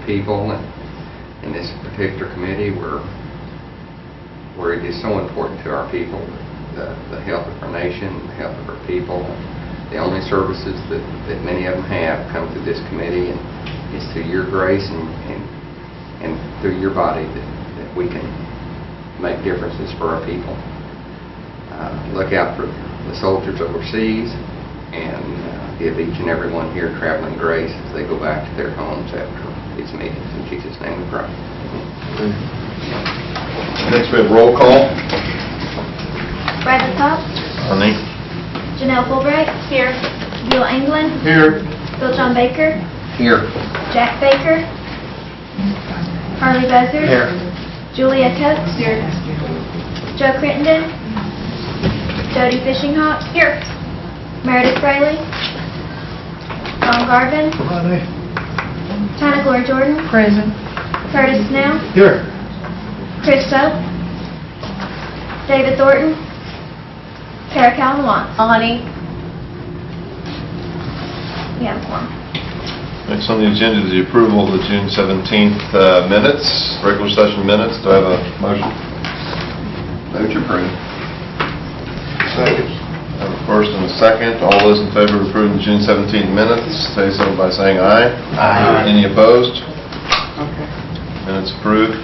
people, and in this particular committee, where it is so important to our people, the health of our nation, the health of our people. The only services that many of them have come through this committee, and it's through your grace and through your body that we can make differences for our people. Look out for the soldiers overseas, and give each and every one here traveling grace as they go back to their homes after these meetings. In Jesus' name we pray. Next we have roll call. Bradley Cox. Honey. Janelle Fulbright. Here. Bill England. Here. Bill John Baker. Here. Jack Baker. Harley Buzzard. Here. Julia Coates. Here. Joe Crittenden. Jody Fishinghawk. Here. Meredith Fraley. Don Garvin. Tana Gloria Jordan. Present. Curtis Snell. Here. Chris Soap. David Thornton. Tara Callan Watts. Honey. We have one. Next on the agenda is the approval of the June 17th minutes, regular session minutes. Do I have a motion? Move to approve. Second. I have a first and a second. All those in favor of approving the June 17th minutes, say so by saying aye. Aye. Any opposed? Okay. Minutes approved.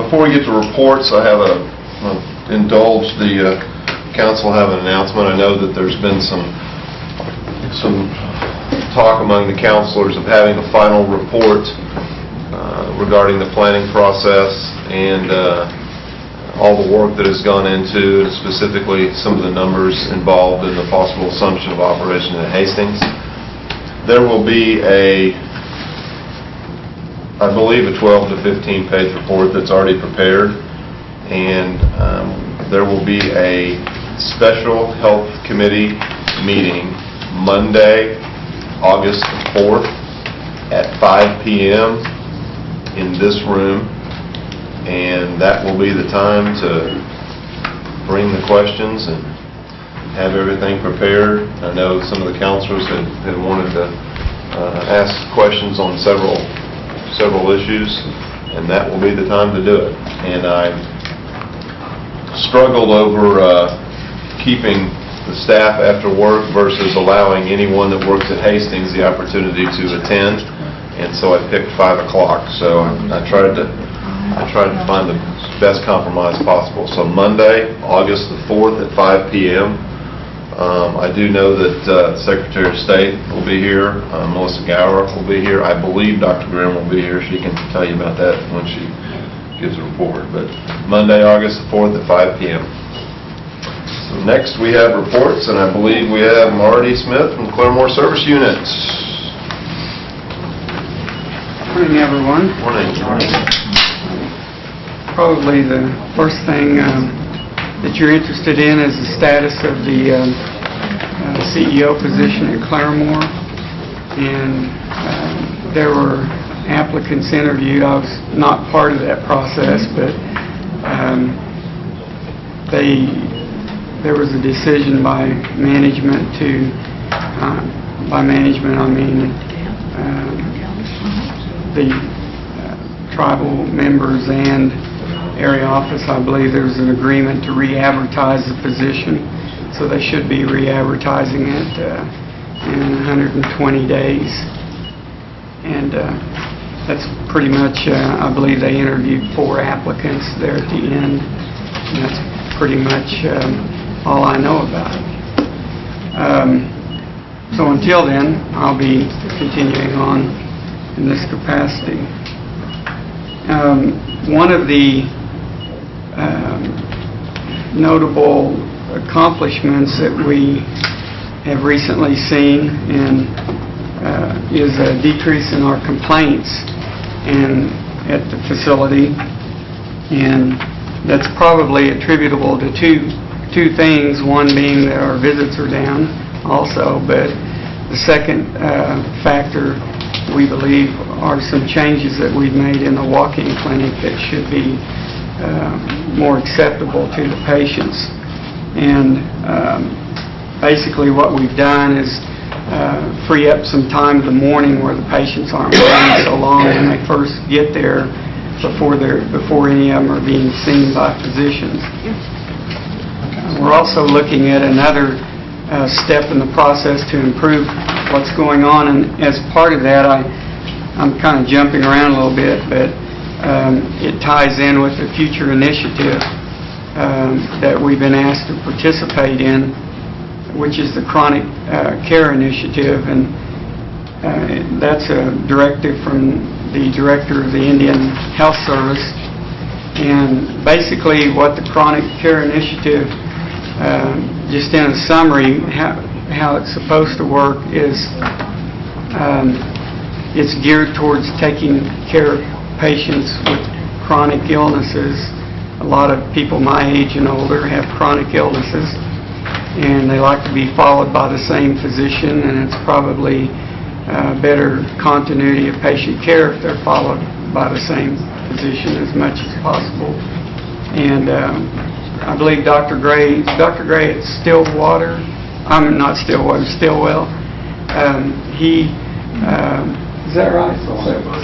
Before we get to reports, I have indulge the council have an announcement. I know that there's been some talk among the councilors of having a final report regarding the planning process and all the work that has gone into it, specifically some of the numbers involved in the possible assumption of operation at Hastings. There will be I believe a 12 to 15 page report that's already prepared, and there will be a special health committee meeting Monday, August 4th at 5 p.m. in this room, and that will be the time to bring the questions and have everything prepared. I know some of the counselors had wanted to ask questions on several issues, and that will be the time to do it. And I struggled over keeping the staff after work versus allowing anyone that works at Hastings the opportunity to attend, and so I picked 5 o'clock. So I tried to find the best compromise possible. So Monday, August the 4th at 5 p.m. I do know that Secretary of State will be here. Melissa Gower will be here. I believe Dr. Grimm will be here. She can tell you about that when she gives a report. But Monday, August the 4th at 5 p.m. So next we have reports, and I believe we have Marty Smith from the Claremore Service Unit. Morning, everyone. Morning. Probably the first thing that you're interested in is the status of the CEO position at Claremore. And there were applicants interviewed. I was not part of that process, but there was a decision by management by management I mean the tribal members and area office. I believe there was an agreement to re-advertise the position, so they should be re-advertising it in 120 days. And that's pretty much, I believe they interviewed 4 applicants there at the end, and that's pretty much all I know about it. So until then, I'll be continuing on in this capacity. One of the notable accomplishments that we have recently seen is a decrease in our complaints at the facility, and that's probably attributable to two things. One being that our visits are down also, but the second factor we believe are some changes that we've made in the walk-in clinic that should be more acceptable to the patients. And basically what we've done is free up some time in the morning where the patients aren't waiting so long when they first get there before any of them are being seen by physicians. We're also looking at another step in the process to improve what's going on, and as part of that, I'm kind of jumping around a little bit, but it ties in with the future initiative that we've been asked to participate in, which is the Chronic Care Initiative, and that's a directive from the Director of the Indian Health Service. And basically what the Chronic Care Initiative, just in a summary, how it's supposed to work is it's geared towards taking care of patients with chronic illnesses. A lot of people my age and older have chronic illnesses, and they like to be followed by the same physician, and it's probably better continuity of patient care if they're followed by the same physician as much as possible. And I believe Dr. Gray at Stillwell, is that right?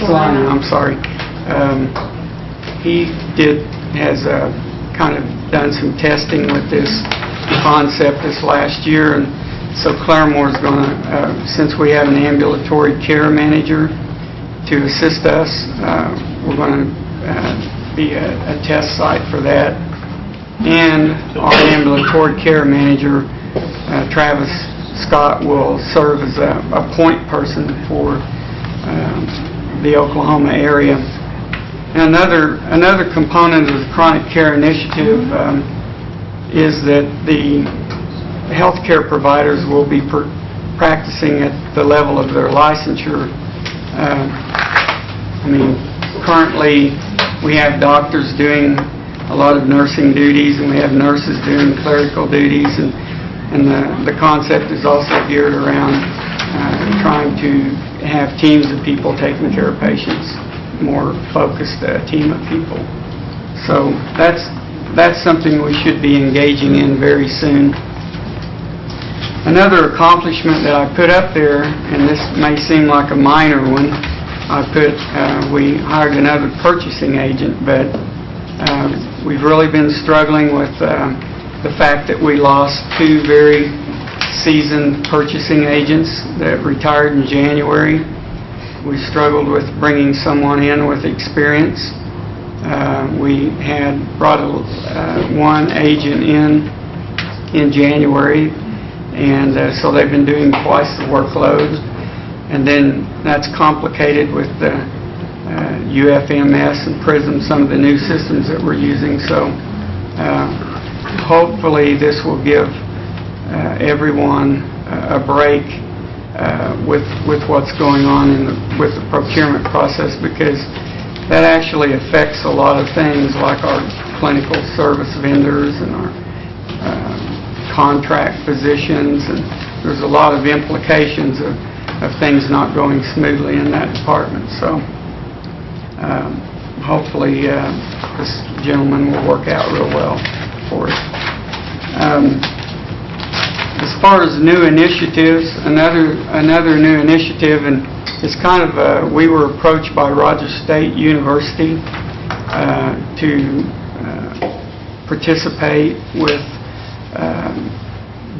Salina, I'm sorry. He has kind of done some testing with this concept this last year, and so Claremore's going to, since we have an ambulatory care manager to assist us, we're going to be a test site for that. And our ambulatory care manager, Travis Scott, will serve as a point person for the Oklahoma area. And another component of the Chronic Care Initiative is that the healthcare providers will be practicing at the level of their licensure. Currently we have doctors doing a lot of nursing duties, and we have nurses doing clerical duties, and the concept is also geared around trying to have teams of people taking care of patients, more focused team of people. So that's something we should be engaging in very soon. Another accomplishment that I put up there, and this may seem like a minor one, we hired another purchasing agent, but we've really been struggling with the fact that we lost two very seasoned purchasing agents that retired in January. We struggled with bringing someone in with experience. We had brought one agent in January, and so they've been doing twice the workload, and then that's complicated with the UFMS and PRISM, some of the new systems that we're using. So hopefully this will give everyone a break with what's going on with the procurement process, because that actually affects a lot of things like our clinical service vendors and our contract physicians, and there's a lot of implications of things not going smoothly in that department. So hopefully this gentleman will work out real well for us. As far as new initiatives, another new initiative, and it's kind of we were approached by Rogers State University to participate with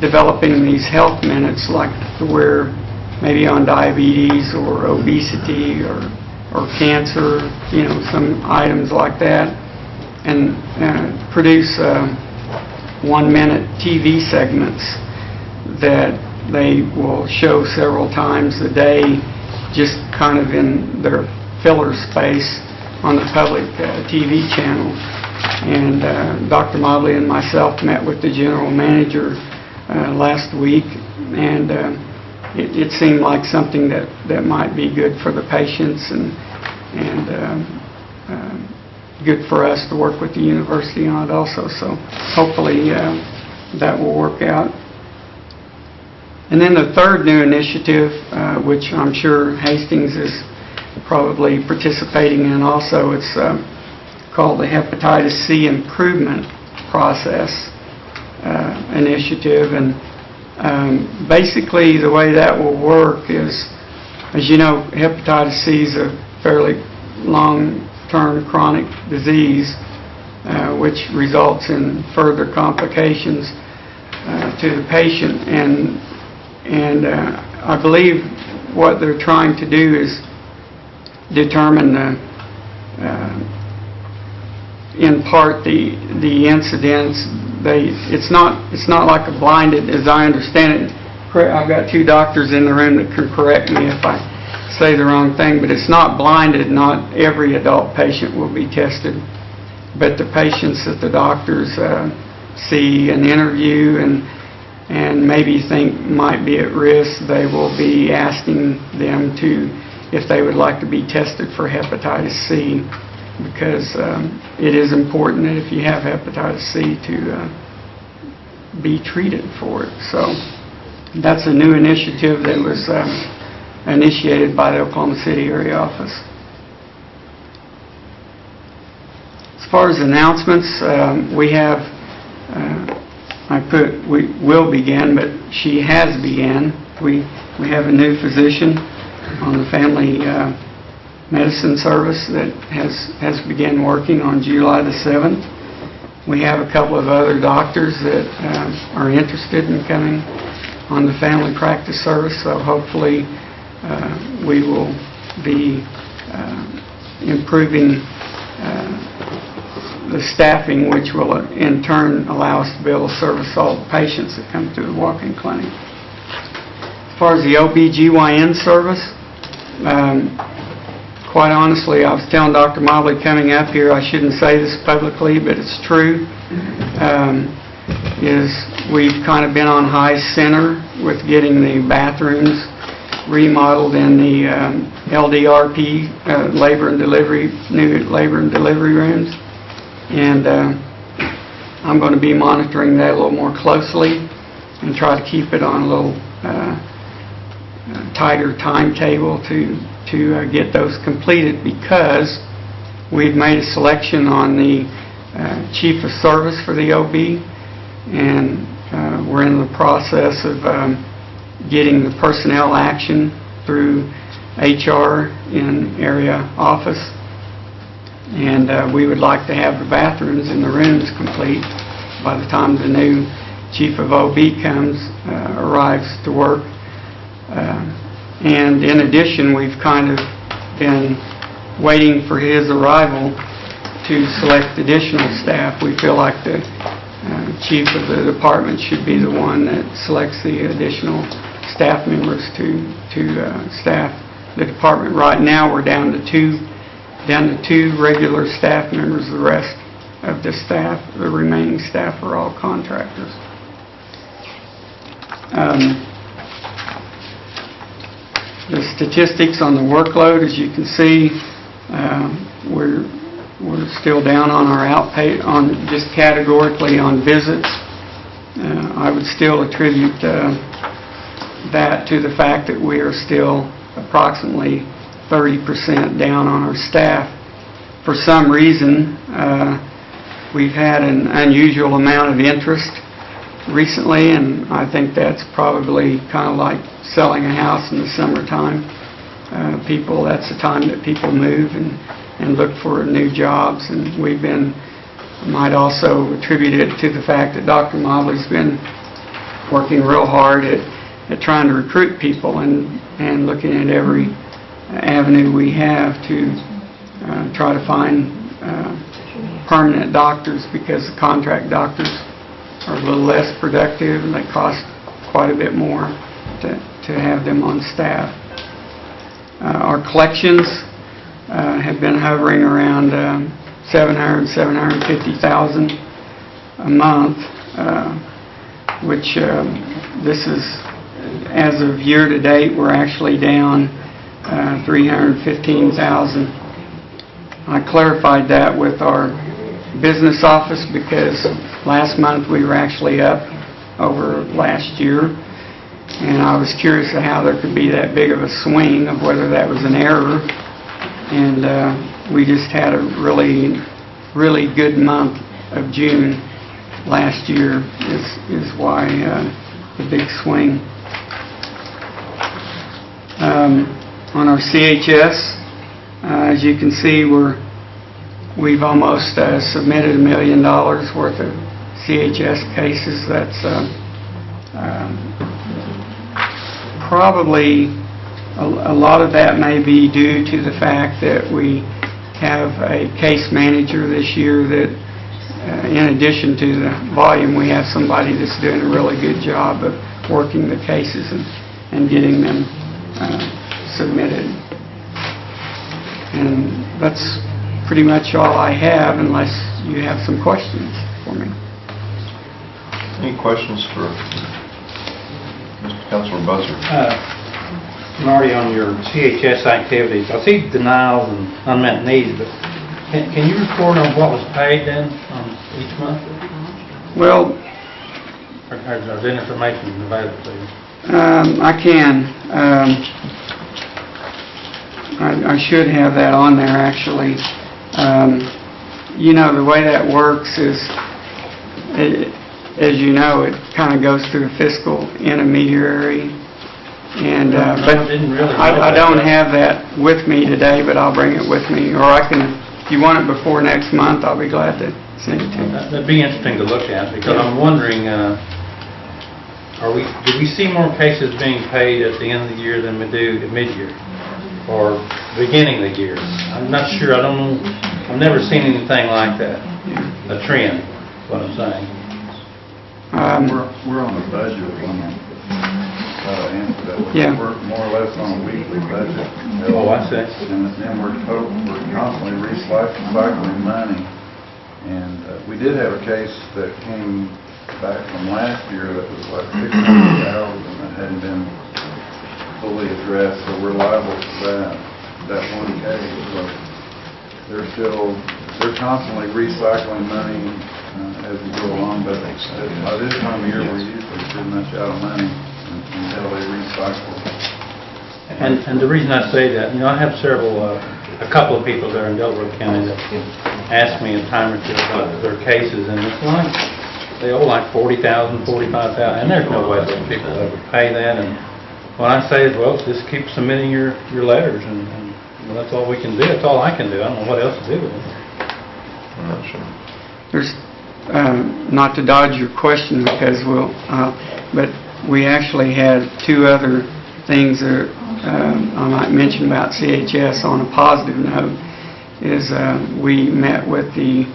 developing these health minutes, like where maybe on diabetes or obesity or cancer, some items like that, and produce 1-minute TV segments that they will show several times a day, just kind of in their filler space on the public TV channel. And Dr. Mobley and myself met with the general manager last week, and it seemed like something that might be good for the patients and good for us to work with the university on it also. So hopefully that will work out. And then the third new initiative, which I'm sure Hastings is probably participating in also, it's called the Hepatitis C Improvement Process Initiative. And Basically, the way that will work is, as you know, hepatitis C is a fairly long-term chronic disease, which results in further complications to the patient. And I believe what they're trying to do is determine in part the incidence. It's not like a blinded, as I understand it. I've got two doctors in the room that can correct me if I say the wrong thing, but it's not blinded. Not every adult patient will be tested, but the patients that the doctors see and interview and maybe think might be at risk, they will be asking them if they would like to be tested for hepatitis C, because it is important that if you have hepatitis C to be treated for it. So that's a new initiative that was initiated by the Oklahoma City area office. As far as announcements, we have, we will begin, but she has began. We have a new physician on the family medicine service that has begun working on July the 7th. We have a couple of other doctors that are interested in coming on the family practice service, so hopefully we will be improving the staffing, which will in turn allow us to be able to service all the patients that come through the walk-in clinic. As far as the OB/GYN service, quite honestly, I was telling Dr. Mobley coming up here, I shouldn't say this publicly, but it's true, is we've kind of been on high center with getting the bathrooms remodeled in the LDRP, new labor and delivery rooms. And I'm going to be monitoring that a little more closely and try to keep it on a little tighter timetable to get those completed, because we've made a selection on the chief of service for the OB, and we're in the process of getting the personnel action through HR in area office, and we would like to have the bathrooms in the rooms complete by the time the new chief of OB arrives to work. And in addition, we've kind of been waiting for his arrival to select additional staff. We feel like the chief of the department should be the one that selects the additional staff members to staff the department. Right now, we're down to two regular staff members. The rest of the staff, the remaining staff, are all contractors. The statistics on the workload, as you can see, we're still down on our on just categorically on visits. I would still attribute that to the fact that we are still approximately 30% down on our staff. For some reason, we've had an unusual amount of interest recently, and I think that's probably kind of like selling a house in the summertime. That's the time that people move and look for new jobs, and might also attribute it to the fact that Dr. Mobley's been working real hard at trying to recruit people and looking at every avenue we have to try to find permanent doctors, because the contract doctors are a little less productive and they cost quite a bit more to have them on staff. Our collections have been hovering around $750,000 a month, which this is, as of year to date, we're actually down $315,000. I clarified that with our business office, because last month we were actually up over last year, and I was curious of how there could be that big of a swing, of whether that was an error. And we just had a really good month of June last year is why the big swing. On our CHS, as you can see, we've almost submitted $1 million worth of CHS cases. That's probably a lot of that may be due to the fact that we have a case manager this year that, in addition to the volume, we have somebody that's doing a really good job of working the cases and getting them submitted. And that's pretty much all I have, unless you have some questions for me. Any questions for Mr. Councilor Buzzard? Marty, on your CHS activities, I see denials and unmet needs, but can you report on what was paid then each month? Well, Or is that information available to you? I can. I should have that on there, actually. You know, the way that works is, as you know, it kind of goes through a fiscal intermediary. And but I don't have that with me today, but I'll bring it with me. Or I can, if you want it before next month, I'll be glad to send it to you. That'd be interesting to look at, because I'm wondering, do we see more cases being paid at the end of the year than we do at mid-year or beginning of the year? I'm not sure. I don't know. I've never seen anything like that. A trend, is what I'm saying. We're on a budget answer that. Yeah. We're more or less on a weekly budget. Oh, I see. And we're constantly recycling money. And we did have a case that came back from last year that was like $600,000 that hadn't been fully addressed, so we're liable for that one case. So they're constantly recycling money as we go along, but by this time of year we're usually pretty much out of money until they recycle. And the reason I say that, I have a couple of people there in Delaware County that ask me a time or two about their cases, and it's like they owe like $40,000, $45,000, and there's no way those people ever pay that. And what I say is, well, just keep submitting your letters, and that's all we can do. That's all I can do. I don't know what else to do with it. I'm not sure. There's, not to dodge your question, because but we actually had two other things that I might mention about CHS on a positive note. Is we met with the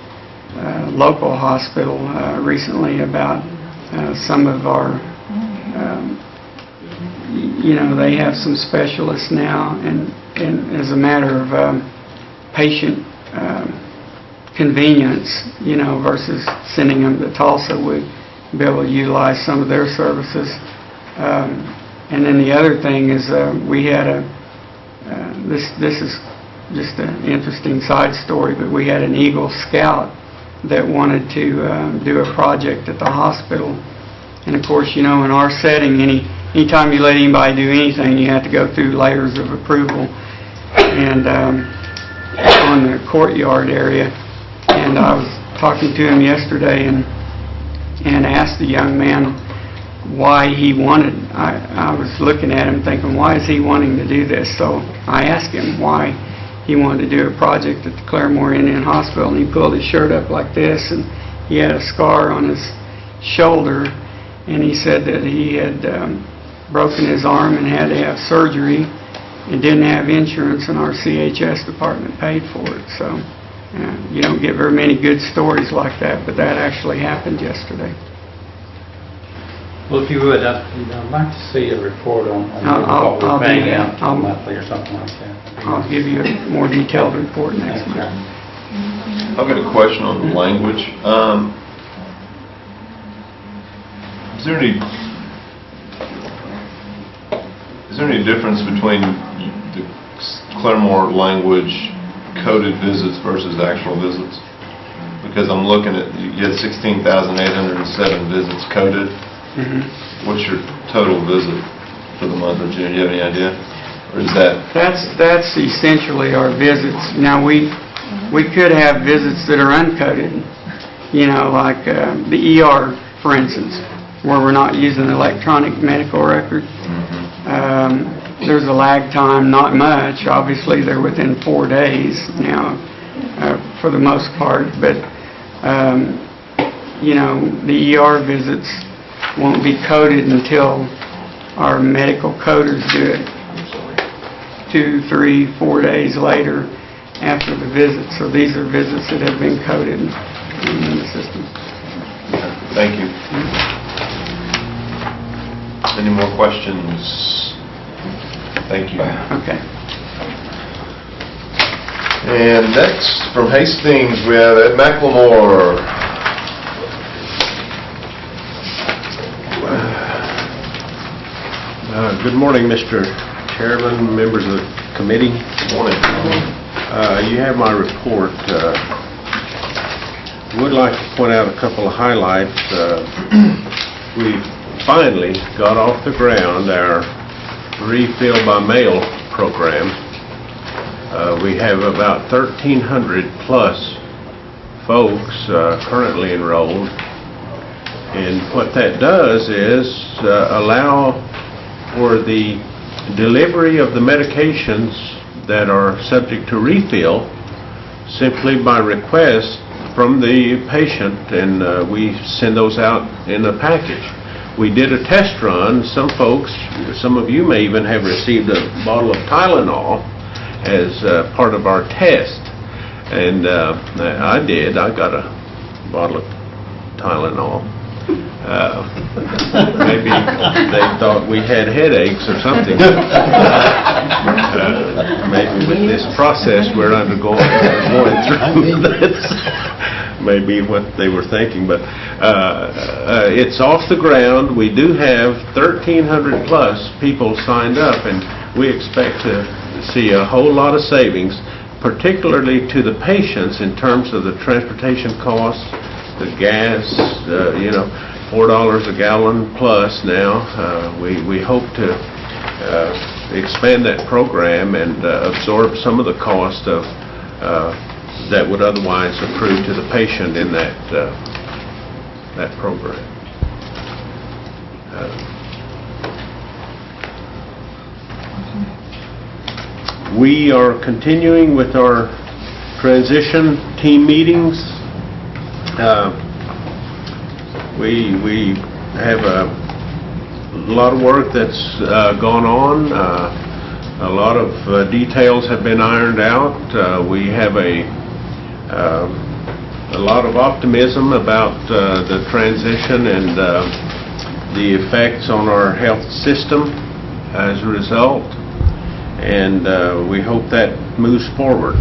local hospital recently about some of our, they have some specialists now, and as a matter of patient convenience, versus sending them to Tulsa, we'd be able to utilize some of their services. And then the other thing is we had this is just an interesting side story, but we had an Eagle Scout that wanted to do a project at the hospital. And of course, in our setting, anytime you let anybody do anything, you have to go through layers of approval. And on the courtyard area, and I was talking to him yesterday and asked the young man why he wanted. I was looking at him thinking, why is he wanting to do this? So I asked him why he wanted to do a project at the Claremore Indian Hospital, and he pulled his shirt up like this, and he had a scar on his shoulder, and he said that he had broken his arm and had to have surgery and didn't have insurance, and our CHS department paid for it. So you don't get very many good stories like that, but that actually happened yesterday. Well, if you would, I'd like to see a report on what we're paying out monthly or something like that. I'll give you a more detailed report next month. I've got a question on the language. Is there any difference between the Claremore language coded visits versus actual visits? Because I'm looking at, you had 16,807 visits coded. Mm-hmm. What's your total visit for the month of June? Do you have any idea? Or is that... That's essentially our visits. Now, we could have visits that are uncoded, like the ER, for instance. where we're not using electronic medical record. There's a lag time, not much. Obviously, they're within 4 days now, for the most part, but, you know, the ER visits won't be coded until our medical coders do it 2, 3, 4 days later after the visit. So these are visits that have been coded in the system. Thank you. Any more questions? Thank you. Okay. And next, from Hastings, we have Ed McLemore. Good morning, Mr. Chairman, members of the committee. Good morning. You have my report. Would like to point out a couple of highlights. We finally got off the ground our refill by mail program. We have about 1,300 plus folks currently enrolled, and what that does is allow for the delivery of the medications that are subject to refill simply by request from the patient, and we send those out in a package. We did a test run. Some folks, some of you may even have received a bottle of Tylenol as part of our test, and I did. I got a bottle of Tylenol. Maybe they thought we had headaches or something. Maybe with this process we're going through, that's maybe what they were thinking. But it's off the ground. We do have 1,300 plus people signed up, and we expect to see a whole lot of savings, particularly to the patients in terms of the transportation costs, the gas, you know, $4 a gallon plus now. We hope to expand that program and absorb some of the cost of that would otherwise accrue to the patient in that program. We are continuing with our transition team meetings. We have a lot of work that's gone on. A lot of details have been ironed out. We have a lot of optimism about the transition and the effects on our health system as a result, and we hope that moves forward.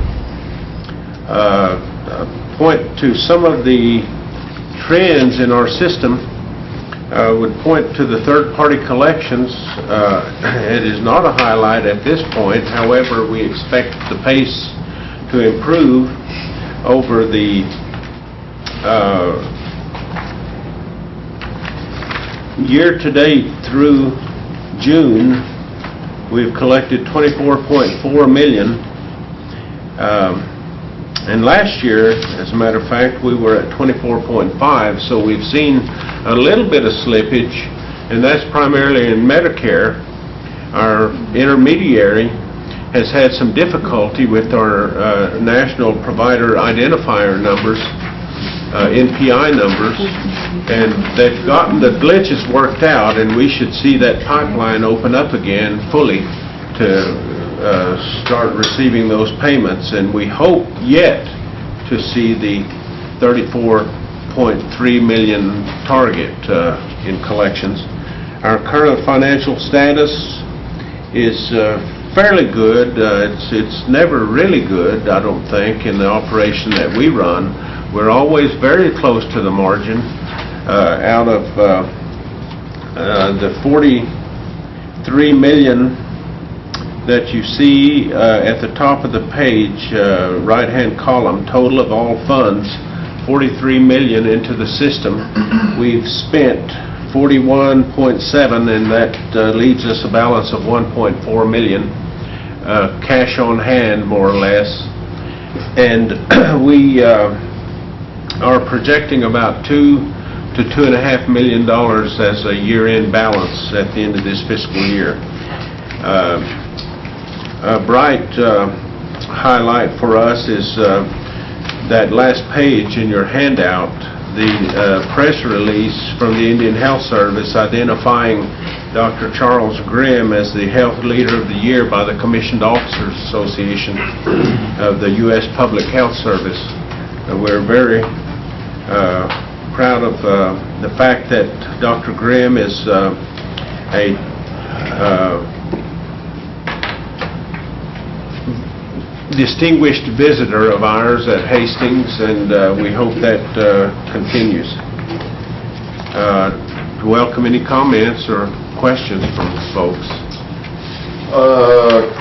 Point to some of the trends in our system. Would point to the third-party collections. It is not a highlight at this point. However, we expect the pace to improve over the year-to-date through June. We've collected $24.4 million. And last year, as a matter of fact, we were at 24.5, so we've seen a little bit of slippage, and that's primarily in Medicare. Our intermediary has had some difficulty with our national provider identifier numbers, NPI numbers, and they've gotten the glitches worked out, and we should see that pipeline open up again fully to start receiving those payments, and we hope yet to see the $34.3 million target in collections. Our current financial status is fairly good. It's never really good, I don't think, in the operation that we run. We're always very close to the margin. Out of the $43 million that you see at the top of the page, right-hand column, total of all funds, $43 million into the system. We've spent 41.7, and that leaves us a balance of 1.4 million cash on hand, more or less. And we are projecting about 2 to to $2.5 million as a year-end balance at the end of this fiscal year. A bright highlight for us is that last page in your handout, the press release from the Indian Health Service identifying Dr. Charles Grimm as the Health Leader of the Year by the Commissioned Officers Association of the U.S. Public Health Service. We're very proud of the fact that Dr. Grimm is a distinguished visitor of ours at Hastings, and we hope that continues. Welcome any comments or questions from folks.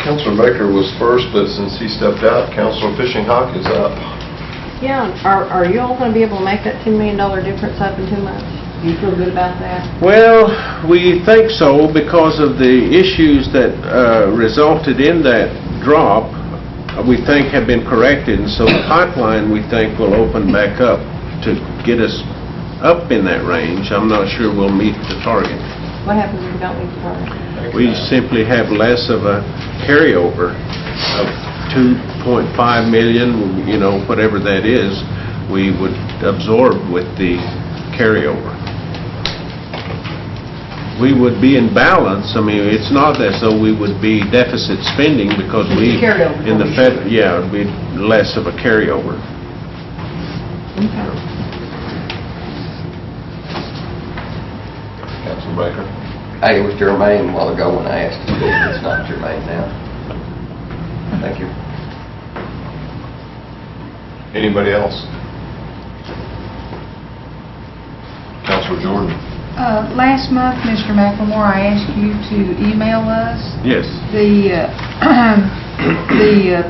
Councilor Baker was first, but since he stepped out, Councilor Fishing Hawk is up. Yeah, are you all going to be able to make that $10 million difference up in 2 months? Do you feel good about that? Well, we think so because of the issues that resulted in that drop, we think have been corrected, and so the pipeline, we think, will open back up to get us up in that range. I'm not sure we'll meet the target. What happens if we don't meet the target? We simply have less of a carryover of 2.5 million, you know, whatever that is, we would absorb with the carryover. We would be in balance. I mean, it's not as though we would be deficit spending because we, in the Fed, yeah, it would be less of a carryover. Okay. Councilor Baker. It was germane a while ago when I asked. It's not germane now. Thank you. Anybody else? Councilor Jordan. Last month, Mr. McLemore, I asked you to email us Yes. the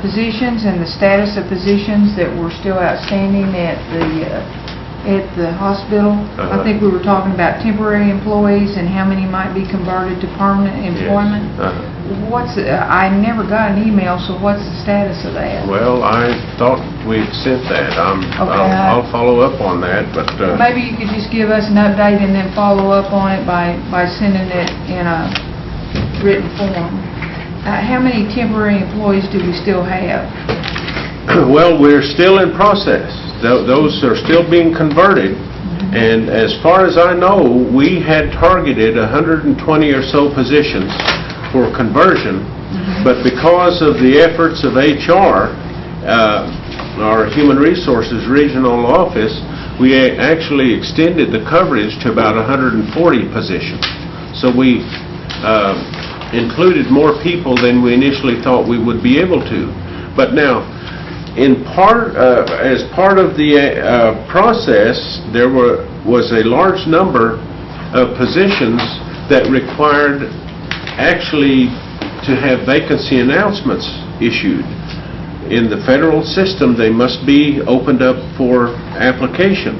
positions and the status of positions that were still outstanding at the hospital. I think we were talking about temporary employees and how many might be converted to permanent employment. Yes. I never got an email, so what's the status of that? Well, I thought we'd sent that. I'll follow up on that, but... Maybe you could just give us an update and then follow up on it by sending it in a written form. How many temporary employees do we still have? Well, we're still in process. Those are still being converted, and as far as I know, we had targeted 120 or so positions for conversion, but because of the efforts of HR, our Human Resources Regional Office, we actually extended the coverage to about 140 positions. So we included more people than we initially thought we would be able to. But now, as part of the process, there was a large number of positions that required actually to have vacancy announcements issued. In the federal system, they must be opened up for application.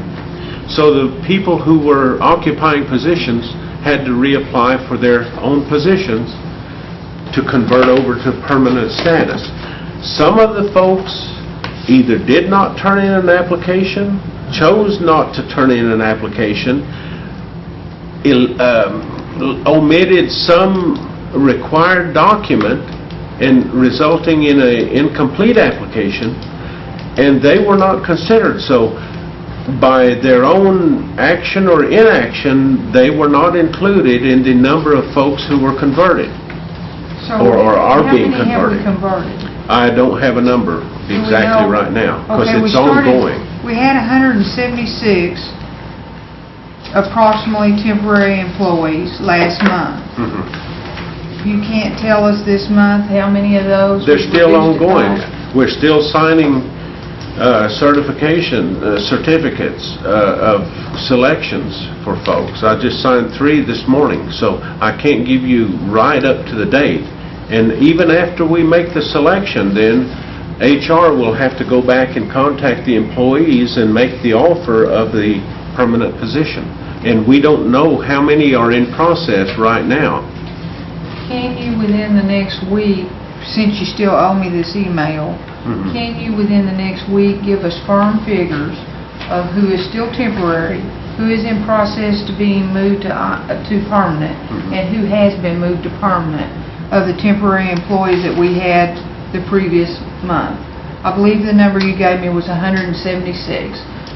So the people who were occupying positions had to reapply for their own positions to convert over to permanent status. Some of the folks either did not turn in an application, chose not to turn in an application, omitted some required document and resulting in an incomplete application, and they were not considered. So by their own action or inaction, they were not included in the number of folks who were converted or are being converted. How many have we converted? I don't have a number exactly right now because it's ongoing. We had 176 approximately temporary employees last month. You can't tell us this month how many of those... They're still ongoing. We're still signing certificates of selections for folks. I just signed 3 this morning, so I can't give you right up to the date. And even after we make the selection, then HR will have to go back and contact the employees and make the offer of the permanent position. And we don't know how many are in process right now. Can you, within the next week, since you still owe me this email, can you, within the next week, give us firm figures of who is still temporary who is in process to being moved to permanent, and who has been moved to permanent of the temporary employees that we had the previous month. I believe the number you gave me was 176.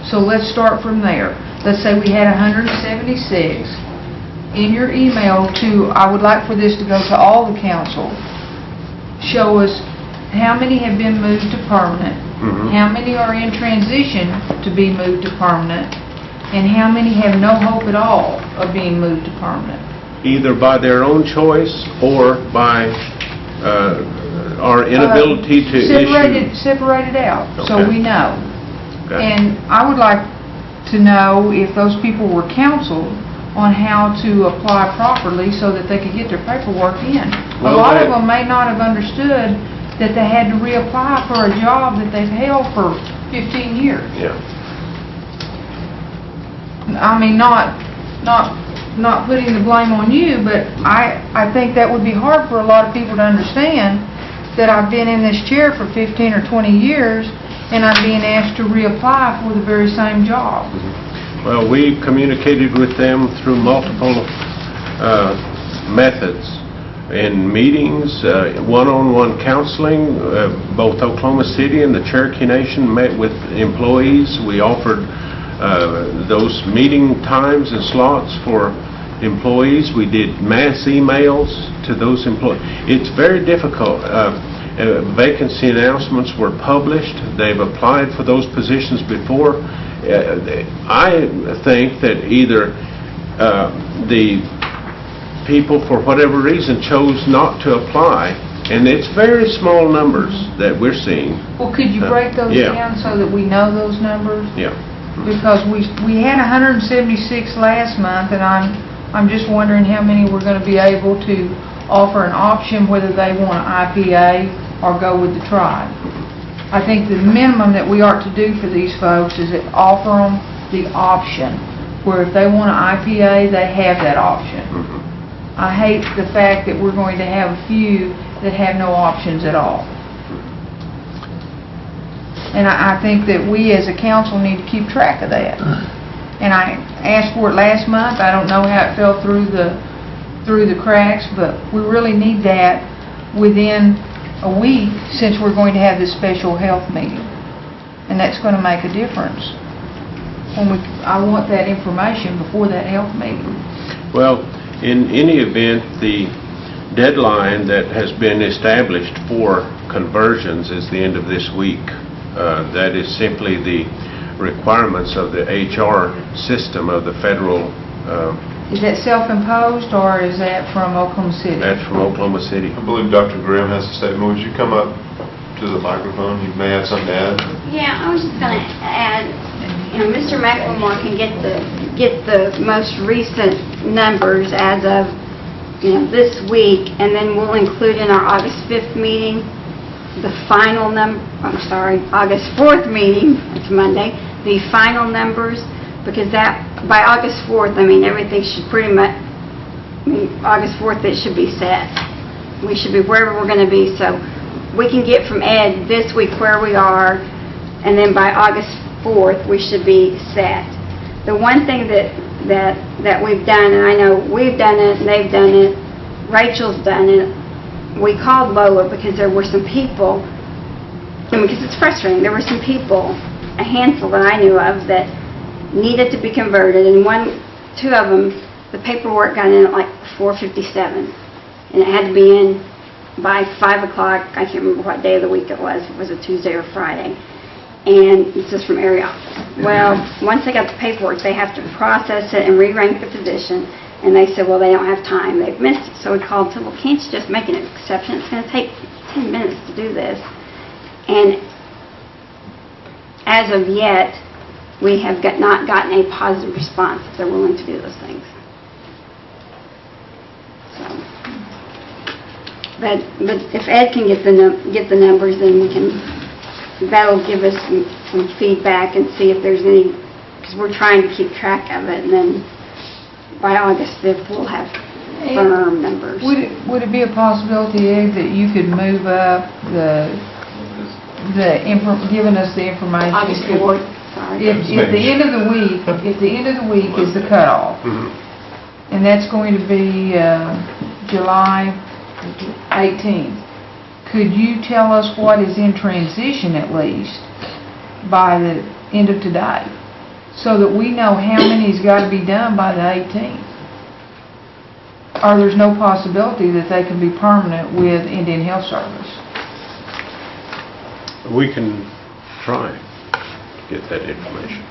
So let's start from there. Let's say we had 176. In your email I would like for this to go to all the council. Show us how many have been moved to permanent, how many are in transition to be moved to permanent, and how many have no hope at all of being moved to permanent. Either by their own choice or by our inability to issue. Separated out, so Okay. we know. Okay. And I would like to know if those people were counseled on how to apply properly so that they could get their paperwork in. A Well, lot they- of them may not have understood that they had to reapply for a job that they've held for 15 years. Yeah. I mean, not putting the blame on you, but I think that would be hard for a lot of people to understand that I've been in this chair for 15 or 20 years and I'm being asked to reapply for the very same job. Well, we communicated with them through multiple methods. In meetings, one-on-one counseling, both Oklahoma City and the Cherokee Nation met with employees. We offered those meeting times and slots for employees. We did mass emails to those employees. It's very difficult. Vacancy announcements were published. They've applied for those positions before. I think that either the people, for whatever reason, chose not to apply, and it's very small numbers that we're seeing. Well, could you break those Yeah. down so that we know those numbers? Yeah. Because we had 176 last month, and I'm just wondering how many we're going to be able to offer an option, whether they want an IPA or go with the tribe. I think the minimum that we ought to do for these folks is that offer them the option, where if they want an IPA, they have that option. I hate the fact that we're going to have a few that have no options at all. And I think that we as a council need to keep track of that. And I asked for it last month. I don't know how it fell through the cracks, but we really need that within a week, since we're going to have this special health meeting. And that's going to make a difference. I want that information before that health meeting. Well, in any event, the deadline that has been established for conversions is the end of this week. That is simply the requirements of the HR system of the federal. Is that self-imposed, or is that from Oklahoma City? That's from Oklahoma City. I believe Dr. Graham has a statement. Would you come up to the microphone? You may have something to add. Yeah, I was just going to add, Mr. McLemore can get the most recent numbers as of, this week, and then we'll include in our August 5th meeting the final August 4th meeting, it's Monday, the final numbers, because that, by August 4th, everything should pretty much, August 4th, it should be set. We should be wherever we're going to be, so we can get from Ed this week where we are, and then by August 4th, we should be set. The one thing that we've done, and I know we've done it, and they've done it, Rachel's done it, we called Lola because there were some people, and because it's frustrating, there were some people, a handful that I knew of, that needed to be converted, and two of them, the paperwork got in at like 4:57, and it had to be in by 5 o'clock. I can't remember what day of the week it was. It was a Tuesday or Friday, and this is from area office. Well, once they got the paperwork, they have to process it and re-rank the position, and they said, well, they don't have time. They've missed it. So we called and said, well, can't you just make an exception? It's going to take 10 minutes to do this. And as of yet, we have not gotten a positive response that they're willing to do those things. So, but if Ed can get the numbers, then that'll give us some feedback and see if there's any, because we're trying to keep track of it, and then by August 5th we'll have firm numbers. Would it be a possibility, Ed, that you could move up giving us the information? August 4th. Sorry. sorry. If the end of the week is the cutoff, and that's going to be July 18th, could you tell us what is in transition at least by the end of today, so that we know how many's got to be done by the 18th? Or there's no possibility that they can be permanent with Indian Health Service? We can try to get that information.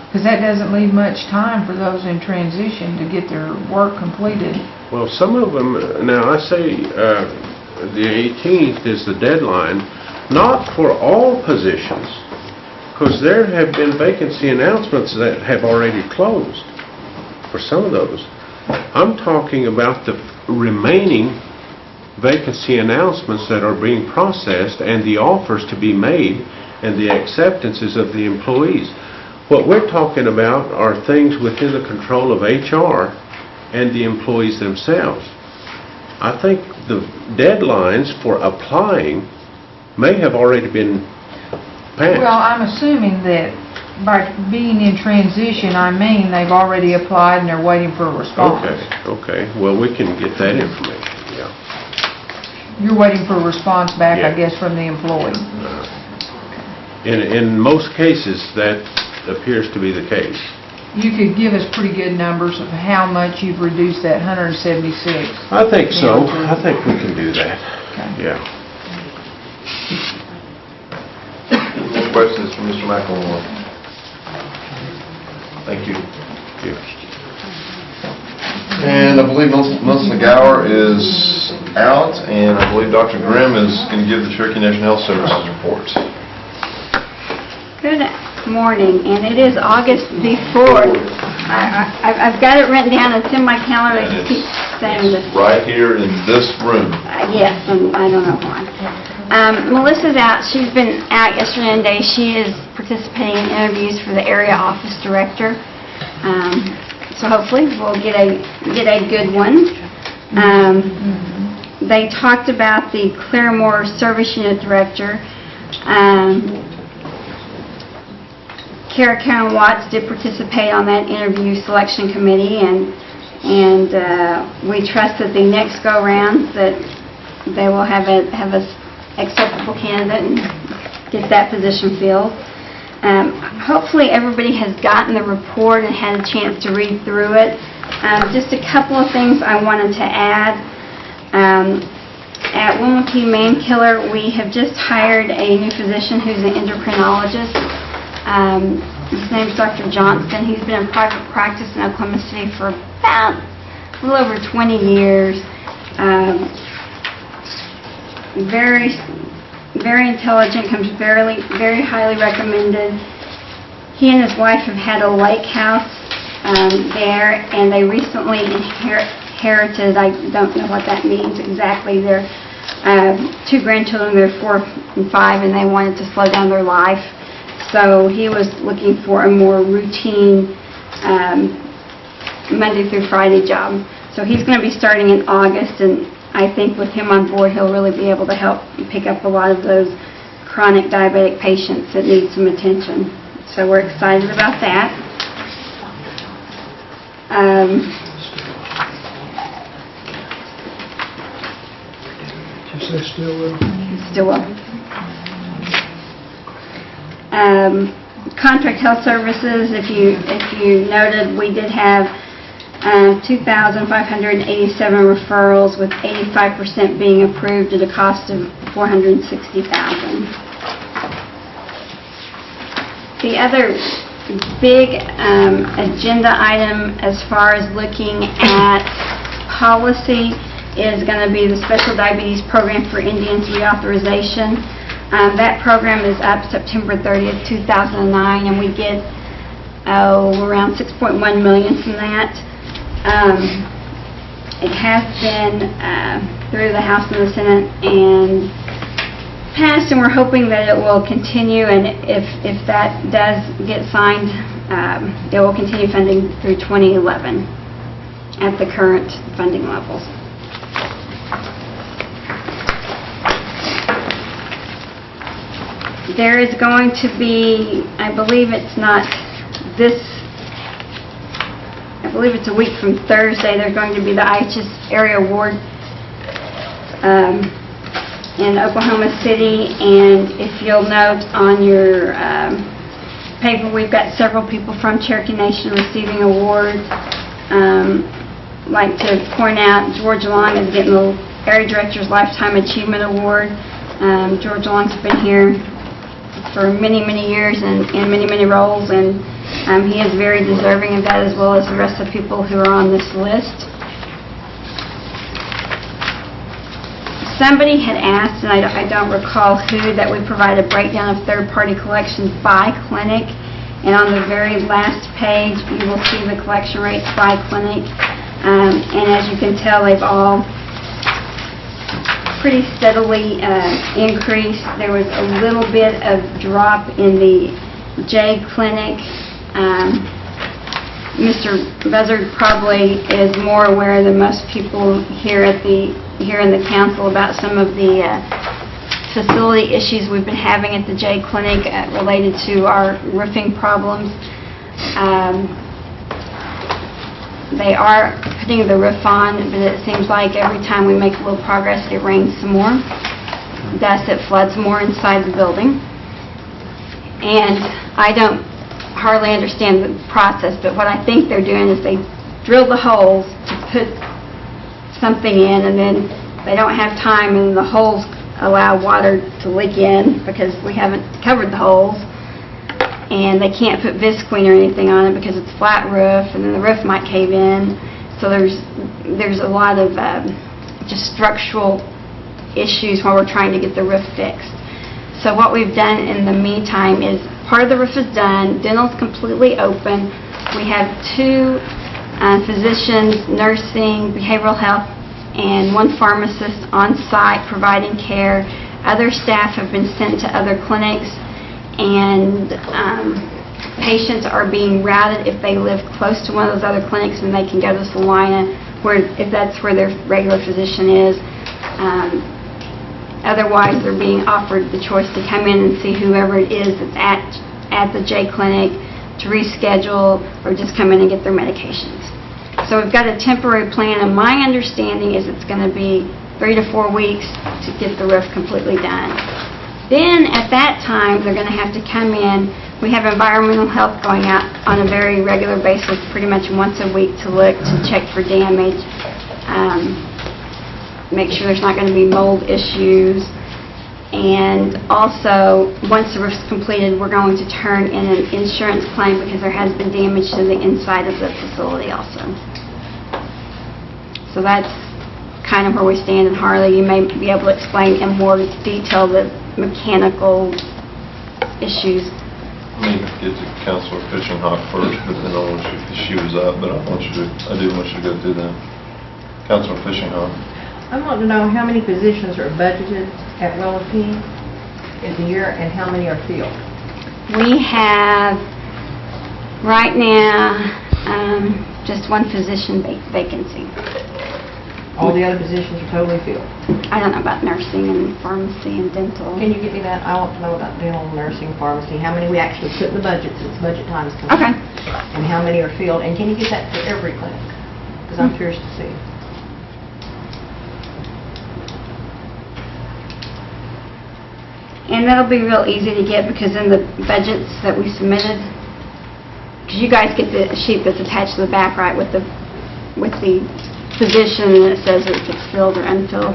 Because that doesn't leave much time for those in transition to get their work completed. Well, some of them, now I say the 18th is the deadline, not for all positions, because there have been vacancy announcements that have already closed for some of those. I'm talking about the remaining vacancy announcements that are being processed and the offers to be made and the acceptances of the employees. What we're talking about are things within the control of HR and the employees themselves. I think the deadlines for applying may have already been passed. Well, I'm assuming that by being in transition, I mean they've already applied and they're waiting for a response. Okay. Well, we can get that information, yeah. You're waiting for a response back, I Yeah. guess, from the employee. In most cases, that appears to be the case. You could give us pretty good numbers of how much you've reduced that 176. I think so. I think we can do that. Okay. Yeah. Any questions for Mr. McElmore? Thank you. And I believe Melissa Gower is out, and I believe Dr. Grimm is going to give the Cherokee National Health Services report. Good morning, and it is August the 4th. I've got it written down, it's in my calendar, I just keep saying this. Right here in this room. Yes, and I don't know why. Melissa's out. She's been out yesterday and today. She is participating in interviews for the area office director. So hopefully we'll get a good one. They talked about the Claremore Service Unit Director. Cherokee and Watts did participate on that interview selection committee, and we trust that the next go-round that they will have a acceptable candidate and get that position filled. Hopefully everybody has gotten the report and had a chance to read through it. Just a couple of things I wanted to add. At Wilmington Mankiller, we have just hired a new physician who's an endocrinologist. His name's Dr. Johnston. He's been in private practice in Oklahoma City for about a little over 20 years. Very intelligent, comes very highly recommended. He and his wife have had a lake house there, and they recently inherited, I don't know what that means exactly, their two grandchildren, they're 4 and 5, and they wanted to slow down their life. So he was looking for a more routine Monday through Friday job. So he's going to be starting in August, and I think with him on board, he'll really be able to help pick up a lot of those chronic diabetic patients that need some attention. So we're excited about that. Stillwell. Contract health services, if you noted, we did have 2,587 referrals, with 85% being approved at a cost of $460,000. The other big agenda item as far as looking at policy is going to be the Special Diabetes Program for Indians reauthorization. That program is up September 30th, 2009, and we get around $6.1 million from that. It has been through the House and the Senate and passed, and we're hoping that it will continue, and if that does get signed, it will continue funding through 2011 at the current funding levels. There is going to be, I believe it's not this, I believe it's a week from Thursday, there's going to be the IHS Area Award in Oklahoma City, and if you'll note on your paper, we've got several people from Cherokee Nation receiving awards. Like to point out, George Long is getting the Area Director's Lifetime Achievement Award. George Long's been here for many, many years and in many, many roles, and he is very deserving of that, as well as the rest of the people who are on this list. Somebody had asked, and I don't recall who, that we provide a breakdown of third-party collections by clinic, and on the very last page, you will see the collection rates by clinic. And as you can tell, they've all pretty steadily increased. There was a little bit of drop in the J clinic. Mr. Buzzard probably is more aware than most people here in the council about some of the facility issues we've been having at the J clinic related to our roofing problems. They are putting the roof on, but it seems like every time we make a little progress, it rains some more. Thus, it floods more inside the building. And I don't hardly understand the process, but what I think they're doing is they drill the holes to put something in, and then they don't have time, and the holes allow water to leak in because we haven't covered the holes. And they can't put visqueen or anything on it because it's flat roof, and then the roof might cave in. So there's a lot of just structural issues while we're trying to get the roof fixed. So what we've done in the meantime is part of the roof is done, dental's completely open. We have 2 physicians, nursing, behavioral health, and 1 pharmacist on site providing care. Other staff have been sent to other clinics, and patients are being routed if they live close to one of those other clinics, and they can go to Salina, if that's where their regular physician is. Otherwise, they're being offered the choice to come in and see whoever it is that's at the J clinic, to reschedule, or just come in and get their medications. So we've got a temporary plan, and my understanding is it's going to be 3 to 4 weeks to get the roof completely done. Then, at that time, they're going to have to come in. We have environmental health going out on a very regular basis, pretty much once a week, to look, to check for damage, make sure there's not going to be mold issues. And also, once the roof's completed, we're going to turn in an insurance claim because there has been damage to the inside of the facility also. So that's kind of where we stand in Harley. You may be able to explain in more detail the mechanical issues. Let me get to Councilor Fishing Hawk first, but then I want you to shoes up, but I do want you to go through them. Councilor Fishing Hawk. I want to know how many positions are budgeted at Willowpea in the year, and how many are filled? We have, right now, just 1 position vacancy. All the other positions are totally filled. I don't know about nursing and pharmacy and dental. Can you give me that? I want to know about dental, nursing, pharmacy, how many we actually put in the budget since budget time is coming. Okay. And how many are filled, and can you get that for every clinic? Because I'm curious to see. And that'll be real easy to get because in the budgets that we submitted, because you guys get the sheet that's attached to the back, right, with the position, and it says if it's filled or unfilled.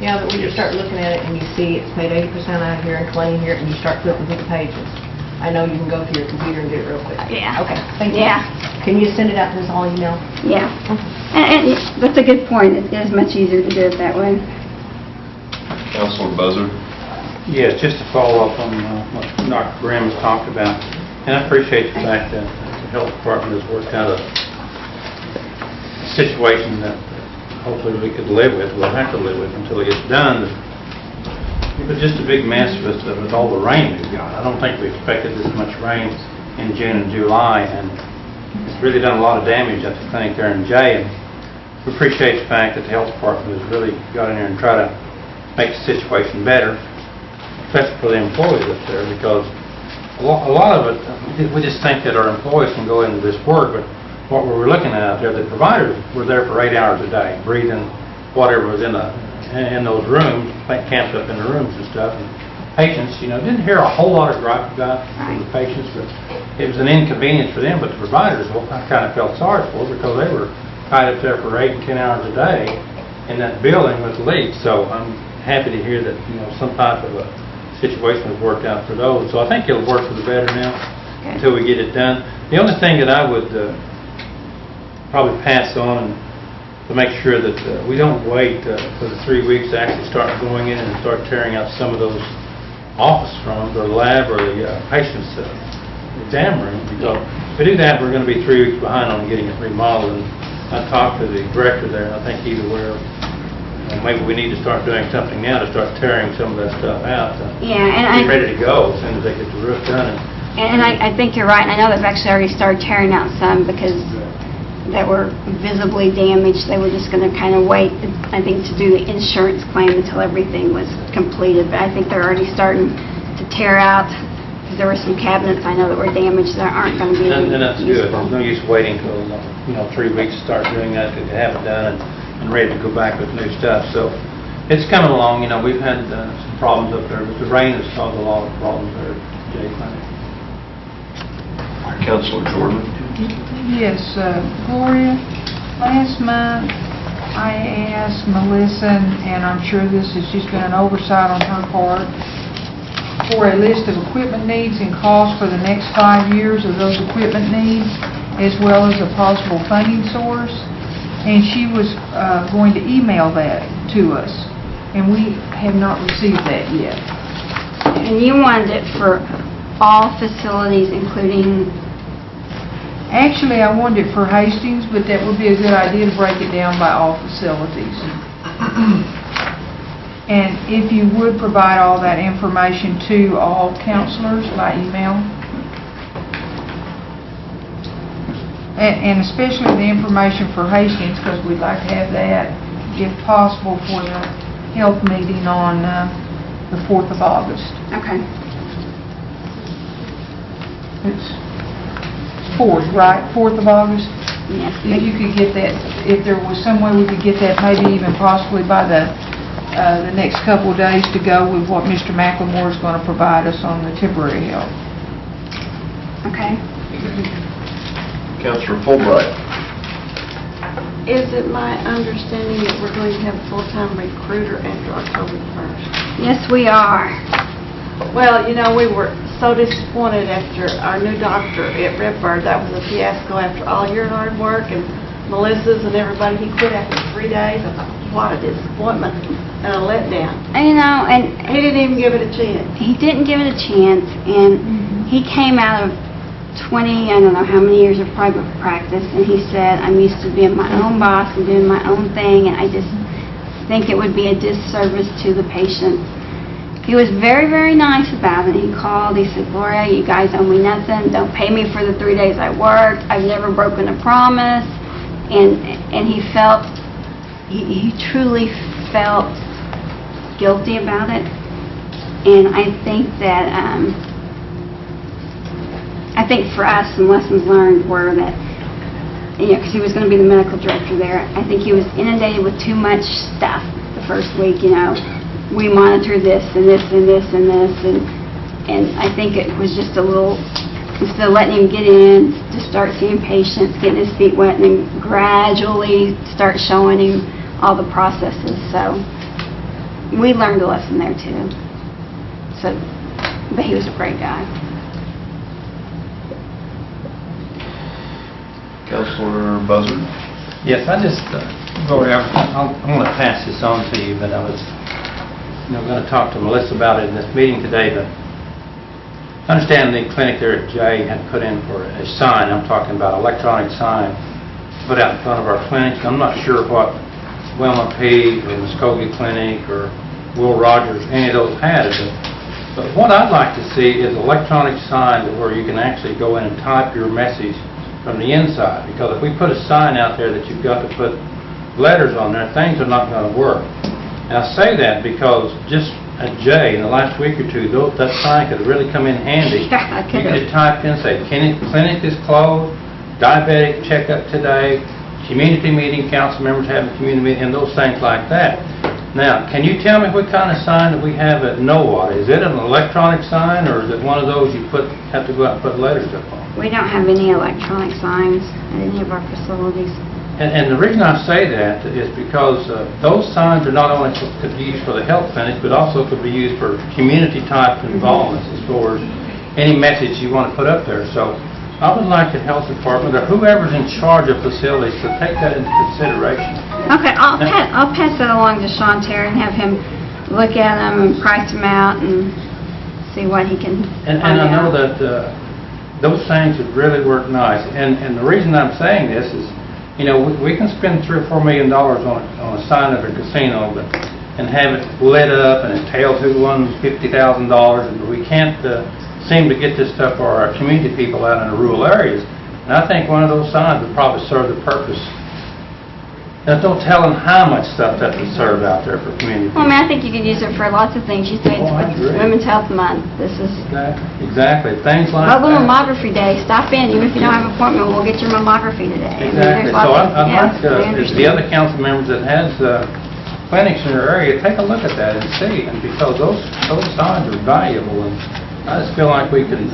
Yeah, but when you start looking at it and you see it's paid 80% out here and 20 here, and you start flipping through the pages, I know you can go to your computer and get it real quick. Yeah. Okay, thank you. Yeah. Can you send it out to us all email? Yeah. Okay. And that's a good point. It is much easier to do it that way. Councilor Buzzard. Yes, just to follow up on what Dr. Grimm has talked about, and I appreciate the fact that the health department has worked out a situation that hopefully we could live with. We'll have to live with until it gets done. It was just a big mess with all the rain we've got. I don't think we expected this much rain in June and July, and it's really done a lot of damage at the clinic there in Jay. And we appreciate the fact that the health department has really got in there and tried to make the situation better. especially for the employees up there, because a lot of it, we just think that our employees can go into this work, but what we were looking at out there, the providers were there for 8 hours a day, breathing whatever was in those rooms, camped up in the rooms and stuff. And patients, didn't hear a whole lot of gripe about the patients, but it was an inconvenience for them. But the providers, I kind of felt sorry for because they were tied up there for 8 and 10 hours a day in that building with leaks. So I'm happy to hear that some type of a situation was worked out for those. So I think it'll work for the better now until we get it done. The only thing that I would probably pass on to make sure that we don't wait for the 3 weeks to actually start going in and start tearing out some of those office rooms or lab or the patient's exam room, because if we do that, we're going to be 3 weeks behind on getting it remodeled. And I talked to the director there, and I think he's aware of maybe we need to start doing something now to start tearing some of that stuff out. Be ready to go as soon as they get the roof done. And I think you're right, and I know they've actually already started tearing out some because that were visibly damaged. They were just going to kind of wait, I think, to do the insurance claim until everything was completed. But I think they're already starting to tear out, because there were some cabinets I know that were damaged that aren't going to be And that's good. useful. There's no use waiting till 3 weeks to start doing that, to have it done and ready to go back with new stuff. So it's coming along. We've had some problems up there, but the rain has caused a lot of problems there, Jay. Councilor Jordan? Yes, Gloria, last month I asked Melissa, and I'm sure this has just been an oversight on her part, for a list of equipment needs and costs for the next 5 years of those equipment needs, as well as a possible funding source. And she was going to email that to us, and we have not received that yet. And you wanted it for all facilities, including... Actually, I wanted it for Hastings, but that would be a good idea to break it down by all facilities. And if you would provide all that information to all counselors by email, and especially the information for Hastings, because we'd like to have that, if possible, for the health meeting on the 4th of August. Okay. It's 4th, right? 4th of August? Yes. If you could get that, if there was some way we could get that, maybe even possibly by the next couple of days, to go with what Mr. McLemore is going to provide us on the temporary help. Okay. Councilor Fulbright? Is it my understanding that we're going to have a full-time recruiter after October 1st? Yes, we are. Well, we were so disappointed after our new doctor at Redbird. That was a fiasco after all your hard work and Melissa's and everybody. He quit after 3 days. I thought, what a disappointment and a letdown. And He didn't even give it a chance. he didn't give it a chance, and he came out of 20, I don't know how many years of private practice, and he said, I'm used to being my own boss and doing my own thing, and I just think it would be a disservice to the patients. He was very, very nice about it. He called, he said, Gloria, you guys owe me nothing. Don't pay me for the 3 days I worked. I've never broken a promise. And he felt, he truly felt guilty about it. And I think that, I think for us, some lessons learned were that, because he was going to be the medical director there, I think he was inundated with too much stuff the first week, We monitor this and this and this and this, and I think it was just a little, instead of letting him get in, to start seeing patients, getting his feet wet, and then gradually start showing him all the processes. So we learned a lesson there too. But he was a great guy. Councilor Buzzard? Yes, I just, Gloria, I'm going to pass this on to you, but I was going to talk to Melissa about it in this meeting today, but I understand the clinic there at Jay had put in for a sign. I'm talking about electronic sign put out in front of our clinics. I'm not sure what Wilma P. or Muskogee Clinic or Will Rogers, any of those had it, but what I'd like to see is electronic sign where you can actually go in and type your message from the inside, because if we put a sign out there that you've got to put letters on there, things are not going to work. And I say that because just J in the last week or two, that sign could really come in handy. Yeah, I You could- could type in, say, clinic is closed, diabetic checkup today, community meeting, council members having a community meeting, and those things like that. Now, can you tell me what kind of sign that we have at NOAA? Is it an electronic sign, or is it one of those you have to go out and put letters up on? We don't have any electronic signs at any of our facilities. And the reason I say that is because those signs are not only could be used for the health clinic, but also could be used for community-type involvements as far as any message you want to put up there. So I would like the health department, or whoever's in charge of facilities, to take that into consideration. Okay, I'll pass that along to Sean Terry and have him look at them and price them out and see what he can And find I know out. that those things would really work nice. And the reason I'm saying this is, you know, we can spend $3 or $4 million on a sign at a casino, and have it lit up and it tells who won $50,000, and we can't seem to get this stuff for our community people out in the rural areas. And I think one of those signs would probably serve the purpose. Now, don't tell them how much stuff that would serve out there for community Well, I people. mean, I think you could use it for lots of things. You say Oh, I it's agree. Women's Health Month. This is Exactly, things like Mobile that. Mammography Day. Stop in, even if you don't have an appointment, we'll get your mammography today. I mean, Exactly. there's So lots of- I'd yeah, like we the understand. other council members that has clinics in your area, take a look at that and see. And because those signs are valuable, and I just feel like we can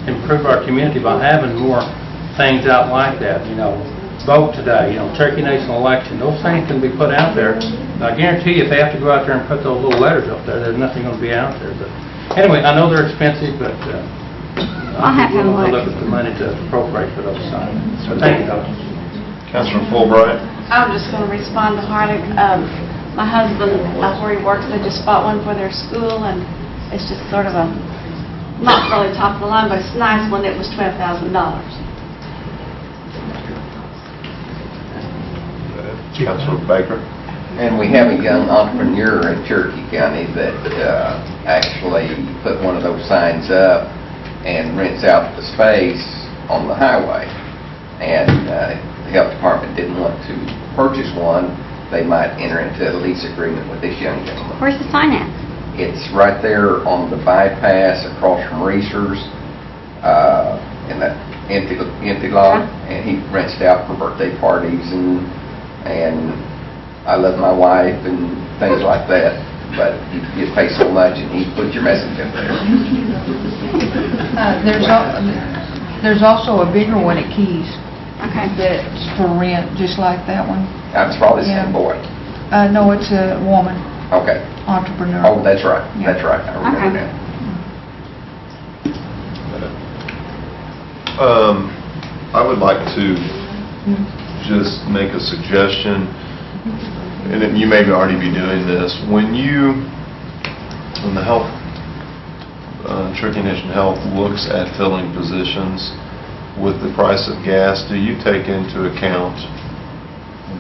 improve our community by having more things out like that. You know, vote today, you know, Cherokee Nation election, those things can be put out there. And I guarantee you, if they have to go out there and put those little letters up there, there's nothing going to be out there. But anyway, I know they're expensive, but I'll have him I'll look. look at the money to appropriate for those signs. So thank you, Doctor. Councilor Fulbright? I'm just going to respond to Hardick. My husband, where he works, they just bought one for their school, and it's just sort of a, not really top of the line, but it's nice when it was $12,000. Councilor Baker? And we have a young entrepreneur in Cherokee County that actually put one of those signs up and rents out the space on the highway. And the health department didn't want to purchase one. They might enter into a lease agreement with this young gentleman. Where's the sign at? It's right there on the bypass across from Reese's, in that empty lot, and he rents it out for birthday parties and I love my wife and things like that, but you pay so much and he puts your message up there. There's also a bigger one at Keys Okay. that's for rent, just like that one. That's probably the same Yeah. boy. No, it's a woman, Okay. entrepreneur. Oh, that's right. Yeah. That's right. I remember Okay. now. I would like to just make a suggestion, and then you may already be doing this. When the health, Cherokee Nation Health looks at filling positions with the price of gas, do you take into account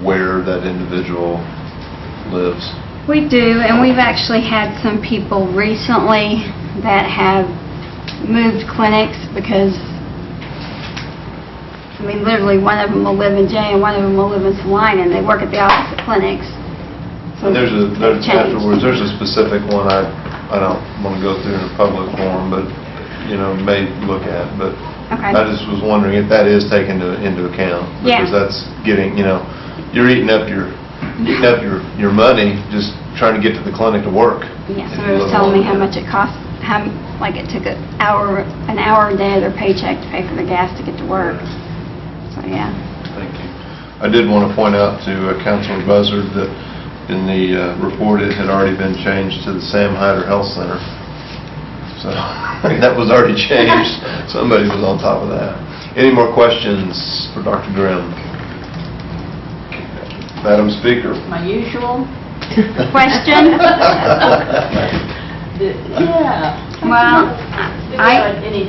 where that individual lives? We do, and we've actually had some people recently that have moved clinics because, I mean, literally, one of them will live in Jay and one of them will live in Salina, and they work at the opposite clinics. So And there's they've changed. afterwards, there's a specific one I don't want to go through in a public forum, but, you know, may look at, but Okay. I just was wondering if that is taken into account. Yeah. Because that's getting, you know, you're eating up your money just trying to get to the clinic to work. Yeah, If somebody you was live telling me along how there. much it cost, like it took an hour a day of their paycheck to pay for the gas to get to work. So, yeah. Thank you. I did want to point out to Councilor Buzzard that in the report, it had already been changed to the Sam Hyder Health Center. So that was already changed. Somebody was on top of that. Any more questions for Dr. Grimm? Madam Speaker. My usual? Question? Yeah. Well, Any,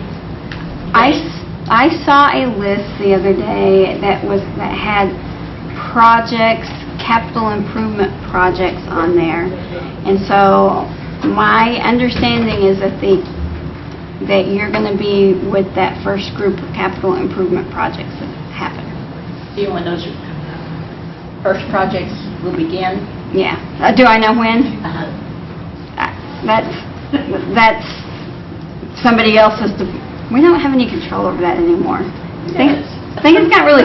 I saw a list the other day that had projects, capital improvement projects on there. And so my understanding is that you're going to be with that first group of capital improvement projects that happen. do you want those first projects will begin? Yeah. Do I know when? that's somebody else's, we don't have any control over that anymore. I think it's got really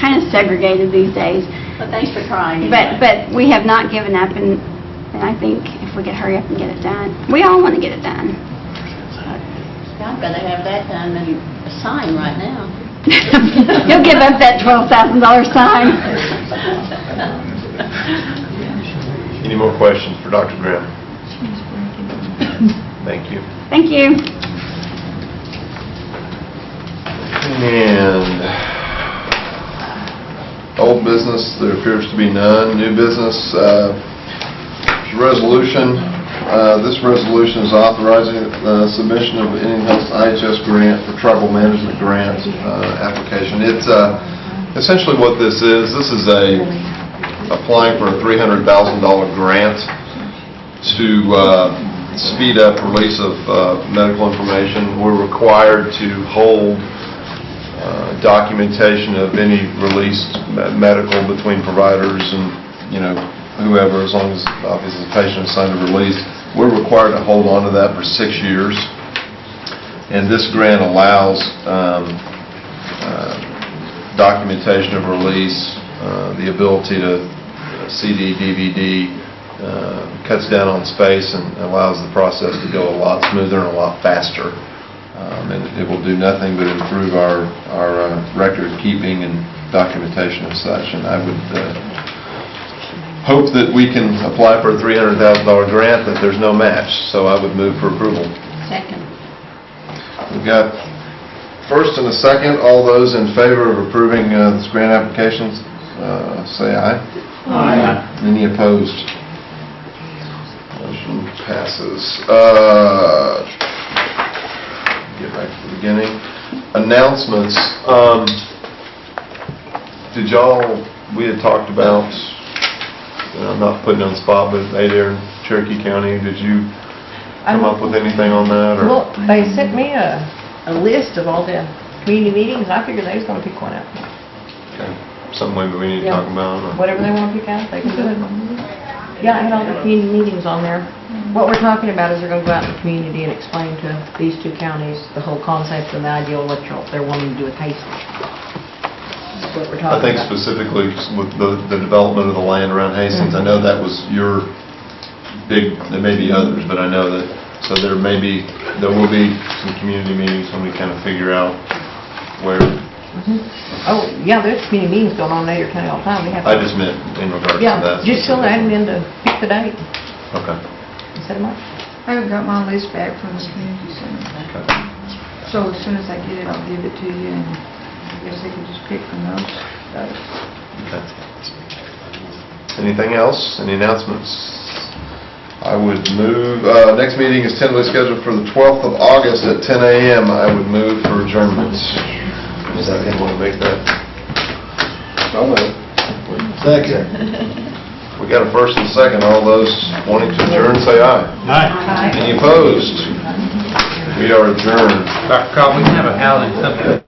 kind of segregated these days. But thanks for trying. But we have not given up, and I think if we could hurry up and get it done, we all want to get it done. I'd rather have that done than a sign right now. You'll give up that $12,000 sign. Any more questions for Dr. Graham? Thank you. Thank you. And old business, there appears to be none. New business, resolution. This resolution is authorizing the submission of Indian Health's IHS grant for tribal management grant application. It's essentially what this is applying for a $300,000 grant to speed up release of medical information. We're required to hold documentation of any released medical between providers and, whoever, as long as obviously the patient is signed a release. We're required to hold on to that for 6 years. And this grant allows documentation of release, the ability to CD, DVD, cuts down on space and allows the process to go a lot smoother and a lot faster. And it will do nothing but improve our record keeping and documentation and such. And I would hope that we can apply for a $300,000 grant that there's no match. So I would move for approval. Second. We've got first and a second. All those in favor of approving this grant application, say aye. Aye. Any opposed? Motion passes. Get back to the beginning. Announcements. We had talked about, I'm not putting you on the spot, but hey there in Cherokee County, did you come up with anything on that? Or? Well, they sent me a list of all the community meetings. I figured they was going to pick one out. Okay. Something maybe we need to talk about? Or? Whatever they want to pick out, they can do it. Yeah, I had all the community meetings on there. What we're talking about is they're going to go out in the community and explain to these two counties the whole concept and the ideal what they're wanting to do with Hastings. That's what we're talking about. I think specifically with the development of the land around Hastings, I know that was your big, there may be others, but I know that, so there will be some community meetings when we kind of figure out where. Oh, yeah, there's community meetings going on in Adair County all the time. I just meant in regards to that. Yeah, just tell the admin to pick the date. Okay. Instead of March. I haven't got my list back from the community center. Okay. So as soon as I get it, I'll give it to you, and I guess they can just pick from those dates. Okay. Anything else? Any announcements? I would move, next meeting is tentatively scheduled for the 12th of August at 10 a.m. I would move for adjournment. Does anyone want to make that? Second. We got a first and a second. All those wanting to adjourn, say aye. Aye. Any opposed? We are adjourned. Dr. Cobb, we can have a housing subject.